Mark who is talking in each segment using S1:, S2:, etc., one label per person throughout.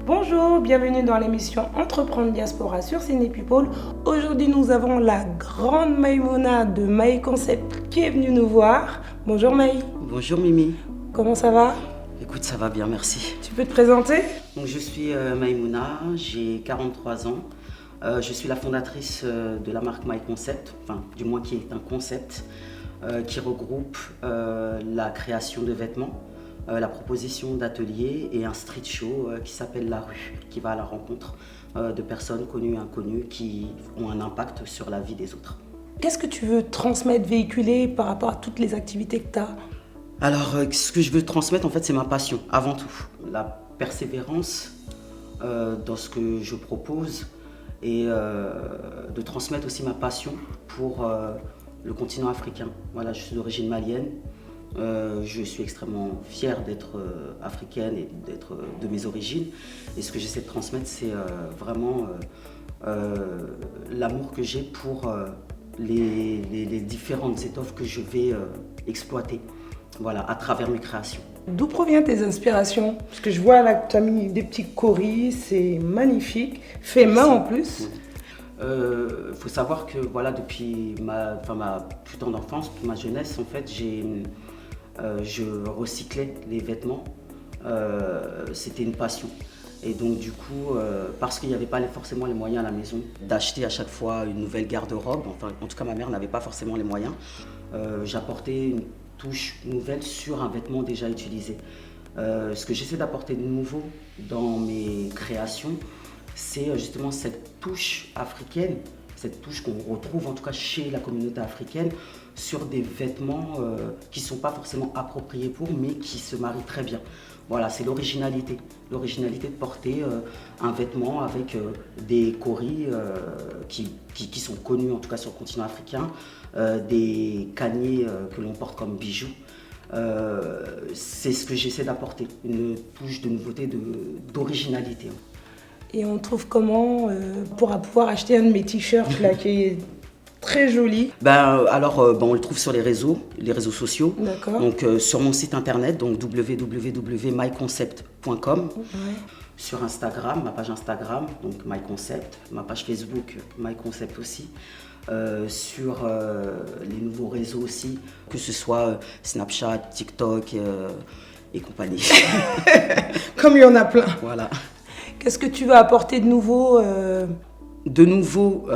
S1: Bonjour, bienvenue dans l'émission Entreprendre Diaspora sur Ciné People. Aujourd'hui, nous avons la grande Maïmouna de My Concept qui est venue nous voir. Bonjour Maï.
S2: Bonjour Mimi.
S1: Comment ça va?
S2: Écoute, ça va bien, merci.
S1: Tu peux te présenter?
S2: Donc, je suis Maïmouna, j'ai 43 ans. Je suis la fondatrice de la marque My Concept, enfin du moins qui est un concept qui regroupe la création de vêtements, la proposition d'ateliers et un street show qui s'appelle La Rue, qui va à la rencontre de personnes connues et inconnues qui ont un impact sur la vie des autres.
S1: Qu'est-ce que tu veux transmettre, véhiculer par rapport à toutes les activités que tu as?
S2: Alors, ce que je veux transmettre, en fait, c'est ma passion, avant tout. La persévérance dans ce que je propose et de transmettre aussi ma passion pour le continent africain. Voilà, je suis d'origine malienne. Je suis extrêmement fière d'être africaine et d'être de mes origines. Et ce que j'essaie de transmettre, c'est vraiment l'amour que j'ai pour les différentes étoffes que je vais exploiter, voilà, à travers mes créations.
S1: D'où proviennent tes inspirations? Parce que je vois là que tu as mis des petits coris, c'est magnifique, fait main en plus.
S2: Faut savoir que voilà, depuis ma plus tendre enfance, ma jeunesse, en fait, je recyclais les vêtements. C'était une passion. Et donc du coup, parce qu'il n'y avait pas forcément les moyens à la maison d'acheter à chaque fois une nouvelle garde-robe, enfin en tout cas ma mère n'avait pas forcément les moyens, j'apportais une touche nouvelle sur un vêtement déjà utilisé. Ce que j'essaie d'apporter de nouveau dans mes créations, c'est justement cette touche africaine, cette touche qu'on retrouve en tout cas chez la communauté africaine sur des vêtements qui ne sont pas forcément appropriés pour, mais qui se marient très bien. Voilà, c'est l'originalité de porter un vêtement avec des coris qui sont connus en tout cas sur le continent africain, des caniers que l'on porte comme bijoux. C'est ce que j'essaie d'apporter, une touche de nouveauté, d'originalité.
S1: Et on trouve comment pour pouvoir acheter un de mes t-shirts là qui est très joli?
S2: On le trouve sur les réseaux sociaux.
S1: D'accord.
S2: Donc sur mon site internet, donc www.myconcept.com.
S1: Ouais.
S2: Sur Instagram, ma page Instagram, donc MyConcept, ma page Facebook, MyConcept aussi. Sur les nouveaux réseaux aussi, que ce soit Snapchat, TikTok et compagnie.
S1: Comme il y en a plein.
S2: Voilà.
S1: Qu'est-ce que tu vas apporter de nouveau
S2: De nouveau,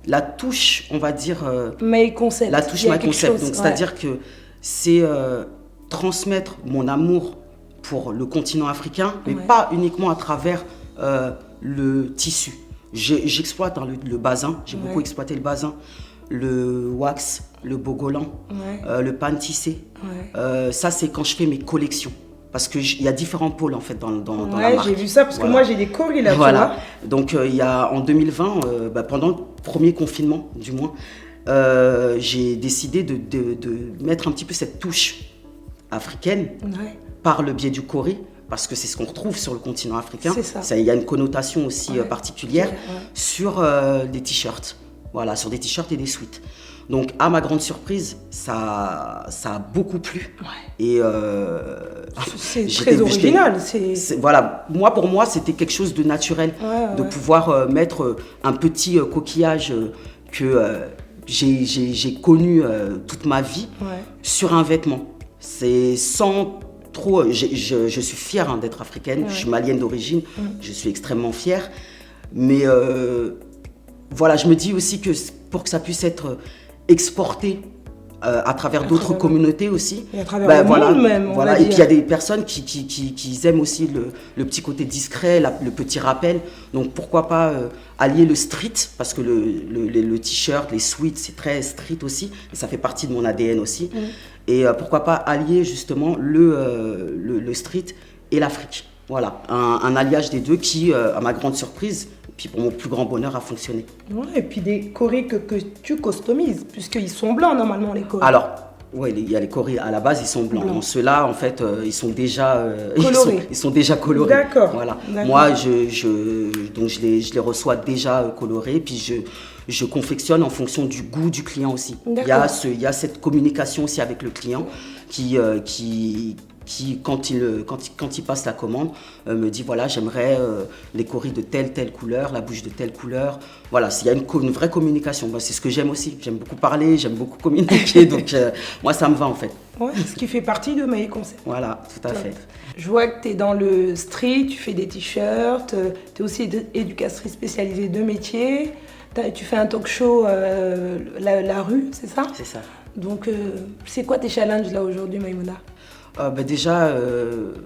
S2: la touche, on va dire...
S1: My Concept.
S2: La touche My Concept. Donc, c'est-à-dire que c'est transmettre mon amour pour le continent africain, mais pas uniquement à travers le tissu. J'exploite le bazin, j'ai beaucoup exploité le bazin, le wax, le bogolan, le pan tissé. Ça, c'est quand je fais mes collections. Parce qu'il y a différents pôles en fait dans la marque.
S1: J'ai vu ça parce que moi j'ai des coris là.
S2: Voilà. Donc il y a en 2020, pendant le premier confinement du moins, j'ai décidé de mettre un petit peu cette touche africaine par le biais du cori, parce que c'est ce qu'on retrouve sur le continent africain.
S1: C'est ça.
S2: Il y a une connotation aussi particulière sur des t-shirts. Voilà, sur des t-shirts et des sweats. Donc, à ma grande surprise, ça a beaucoup plu. Et
S1: c'est très original.
S2: Voilà, pour moi, c'était quelque chose de naturel, de pouvoir mettre un petit coquillage que j'ai connu toute ma vie sur un vêtement. C'est sans trop... Je suis fière d'être africaine, je suis malienne d'origine, je suis extrêmement fière. Mais voilà, je me dis aussi que pour que ça puisse être exporté à travers d'autres communautés aussi.
S1: Et à travers le monde même.
S2: Voilà. Et puis il y a des personnes qui aiment aussi le petit côté discret, le petit rappel. Donc pourquoi pas allier le street, parce que le t-shirt, les sweats, c'est très street aussi. Et ça fait partie de mon ADN aussi. Et pourquoi pas allier justement le street et l'Afrique. Voilà, un alliage des deux qui, à ma grande surprise, puis pour mon plus grand bonheur, a fonctionné.
S1: Et puis des coris que tu customises, puisqu'ils sont blancs normalement les coris.
S2: Alors, oui, il y a les coris à la base, ils sont blancs. Donc ceux-là, en fait, ils sont déjà colorés. Ils sont déjà colorés.
S1: D'accord.
S2: Voilà. Moi, je les reçois déjà colorés, puis je confectionne en fonction du goût du client aussi. Il y a cette communication aussi avec le client qui qui, quand il passe la commande, me dit voilà, j'aimerais les coris de telle couleur, la bouche de telle couleur. Voilà, il y a une vraie communication. Moi, c'est ce que j'aime aussi. J'aime beaucoup parler, j'aime beaucoup communiquer. Donc, moi, ça me va en fait.
S1: Ouais, ce qui fait partie de My Concept.
S2: Voilà, tout à fait.
S1: Je vois que tu es dans le street, tu fais des t-shirts, tu es aussi éducatrice spécialisée de métier. Tu fais un talk show la rue, c'est ça?
S2: C'est ça.
S1: Donc, c'est quoi tes challenges là aujourd'hui, Maïmouna?
S2: Déjà,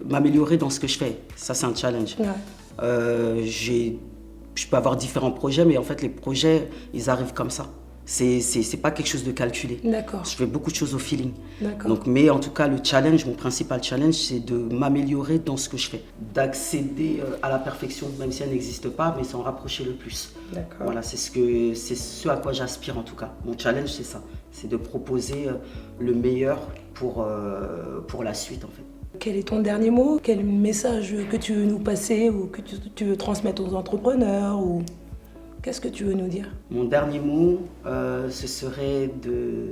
S2: m'améliorer dans ce que je fais, ça c'est un challenge. Ouais. Je peux avoir différents projets, mais en fait les projets, ils arrivent comme ça. C'est pas quelque chose de calculé.
S1: D'accord.
S2: Je fais beaucoup de choses au feeling.
S1: D'accord.
S2: Donc, mais en tout cas, mon principal challenge, c'est de m'améliorer dans ce que je fais. D'accéder à la perfection, même si elle n'existe pas, mais s'en rapprocher le plus.
S1: D'accord.
S2: Voilà, c'est ce à quoi j'aspire en tout cas. Mon challenge, c'est ça. C'est de proposer le meilleur pour la suite en fait.
S1: Quel est ton dernier mot? Quel message que tu veux nous passer ou que tu veux transmettre aux entrepreneurs ou... Qu'est-ce que tu veux nous dire?
S2: Mon dernier mot, ce serait de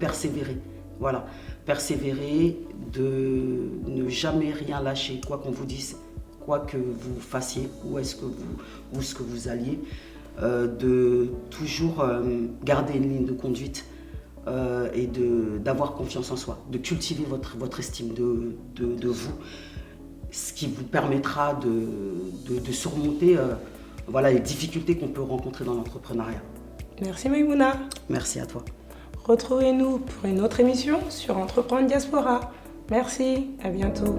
S2: persévérer. Voilà, persévérer, de ne jamais rien lâcher, quoi qu'on vous dise, quoi que vous fassiez, où ce que vous alliez, de toujours garder une ligne de conduite et d'avoir confiance en soi, de cultiver votre estime de vous, ce qui vous permettra de surmonter voilà, les difficultés qu'on peut rencontrer dans l'entrepreneuriat.
S1: Merci Maïmouna.
S2: Merci à toi.
S1: Retrouvez-nous pour une autre émission sur Entreprendre Diaspora. Merci, à bientôt.